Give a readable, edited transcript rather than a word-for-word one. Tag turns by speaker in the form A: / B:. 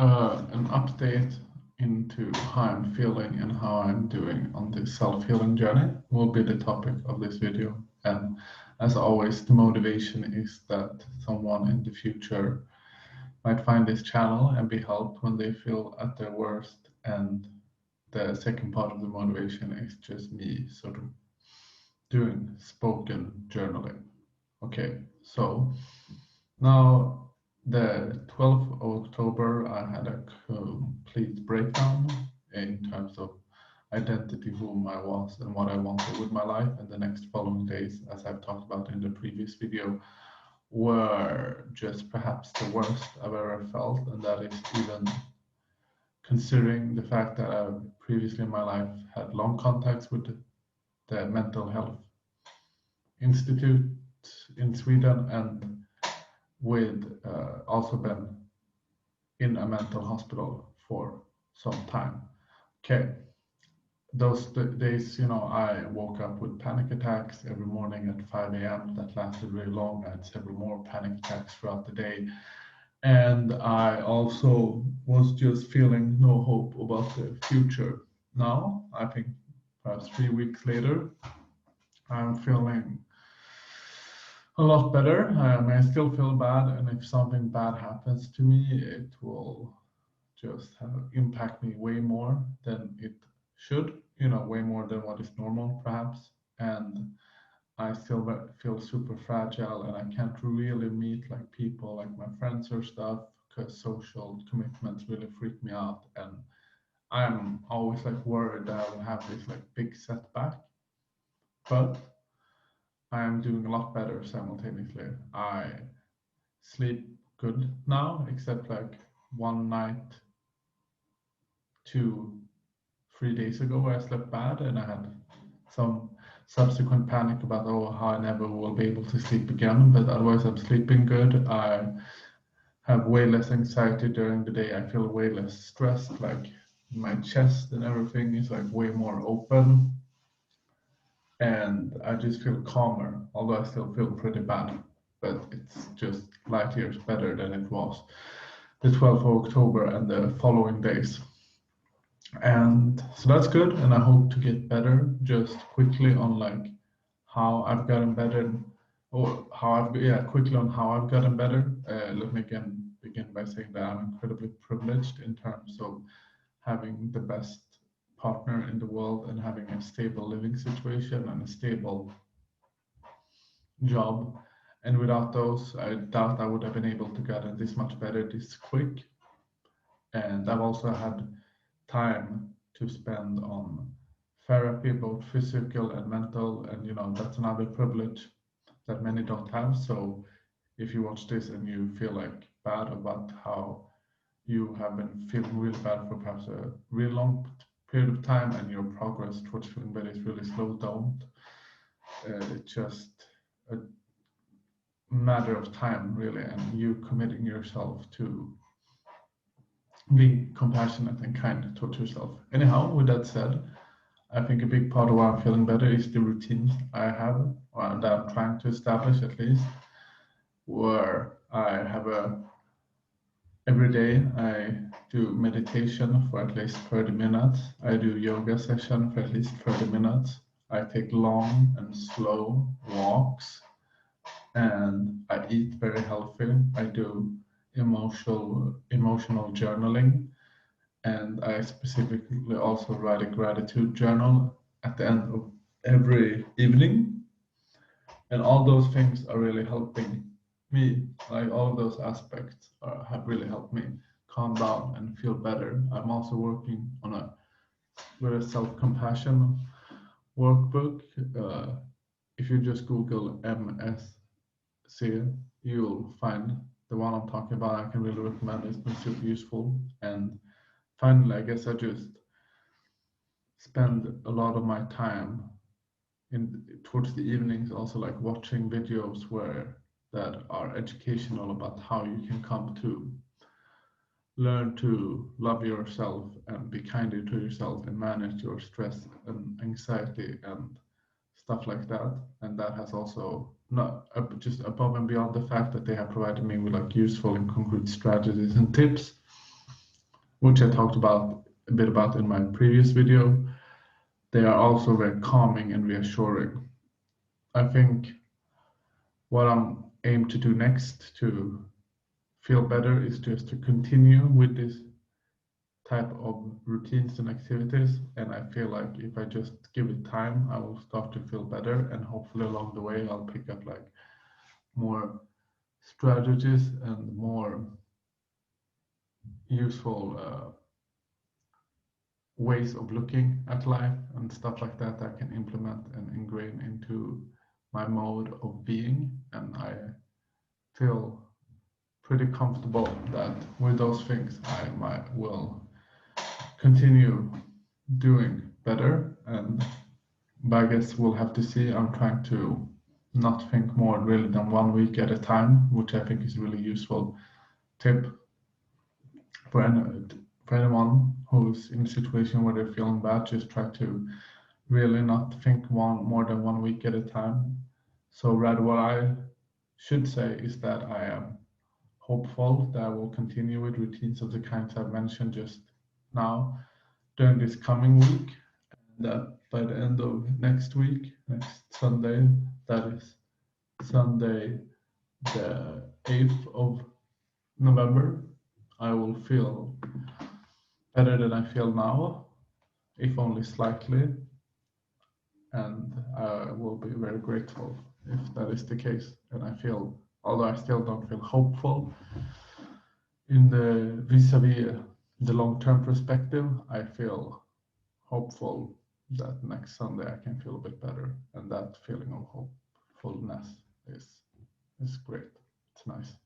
A: An update into how I'm feeling and how I'm doing on this self-healing journey will be the topic of this video. And as always, the motivation is that someone in the future might find this channel and be helped when they feel at their worst. And the second part of the motivation is just me sort of doing spoken journaling. Okay, so now the 12th of October, I had a complete breakdown in terms of identity, whom I was and what I wanted with my life. And the next following days, as I've talked about in the previous video, were just perhaps the worst I've ever felt. And that is even considering the fact that I previously in my life had long contacts with the mental health institute in Sweden and with also been in a mental hospital for some time. Okay, those days, I woke up with panic attacks every morning at 5 a.m. That lasted really long. I had several more panic attacks throughout the day. And I also was just feeling no hope about the future. Now, I think perhaps 3 weeks later, I'm feeling a lot better. I still feel bad, and if something bad happens to me, it will just impact me way more than it should, way more than what is normal, perhaps. And I still feel super fragile, and I can't really meet like people, like my friends or stuff, because social commitments really freak me out. And I'm always like worried that I will have this like big setback. But I am doing a lot better simultaneously. I sleep good now, except like one night 3 days ago I slept bad, and I had some subsequent panic about how I never will be able to sleep again. But otherwise I'm sleeping good. I have way less anxiety during the day. I feel way less stressed, like my chest and everything is like way more open. And I just feel calmer, although I still feel pretty bad, but it's just light years better than it was the 12th of October and the following days. And so that's good, and I hope to get better. Just quickly on like how I've gotten better, or quickly on how I've gotten better. Let me again begin by saying that I'm incredibly privileged in terms of having the best partner in the world and having a stable living situation and a stable job. And without those, I doubt I would have been able to get this much better this quick. And I've also had time to spend on therapy, both physical and mental. And that's another privilege that many don't have. So if you watch this and you feel like bad about how you have been feeling really bad for perhaps a really long period of time, and your progress towards feeling better is really slow, don't. It's just a matter of time, really, and you committing yourself to being compassionate and kind towards yourself. Anyhow, with that said, I think a big part of why I'm feeling better is the routines I have, that I'm trying to establish at least, where I have every day I do meditation for at least 30 minutes. I do yoga session for at least 30 minutes. I take long and slow walks, and I eat very healthy. I do emotional journaling, and I specifically also write a gratitude journal at the end of every evening. And all those things are really helping me. Like all of those aspects have really helped me calm down and feel better. I'm also working on a self-compassion workbook. If you just Google MSC, you'll find the one I'm talking about. I can really recommend it. It's been super useful. And finally, I guess I just spend a lot of my time towards the evenings also like watching videos that are educational about how you can come to learn to love yourself and be kinder to yourself and manage your stress and anxiety and stuff like that. And that has also not just above and beyond the fact that they have provided me with like useful and concrete strategies and tips. which I talked about a bit about in my previous video, they are also very calming and reassuring. I think what I'm aim to do next to feel better is just to continue with this type of routines and activities, and I feel like if I just give it time, I will start to feel better, and hopefully along the way I'll pick up like more strategies and more useful ways of looking at life and stuff like that I can implement and ingrain into my mode of being. And I feel pretty comfortable that with those things will continue doing better. And but I guess we'll have to see. I'm trying to not think more really than 1 week at a time, which I think is a really useful tip for anyone who's in a situation where they're feeling bad. Just try to really not think more than 1 week at a time. So rather what I should say is that I am hopeful that I will continue with routines of the kinds I've mentioned just now during this coming week, and that by the end of next week, next Sunday, that is Sunday the 8th of November, I will feel better than I feel now, if only slightly, and I will be very grateful if that is the case. And I feel, although I still don't feel hopeful in the vis-a-vis the long-term perspective, I feel hopeful that next Sunday I can feel a bit better, and that feeling of hopefulness is great. It's nice.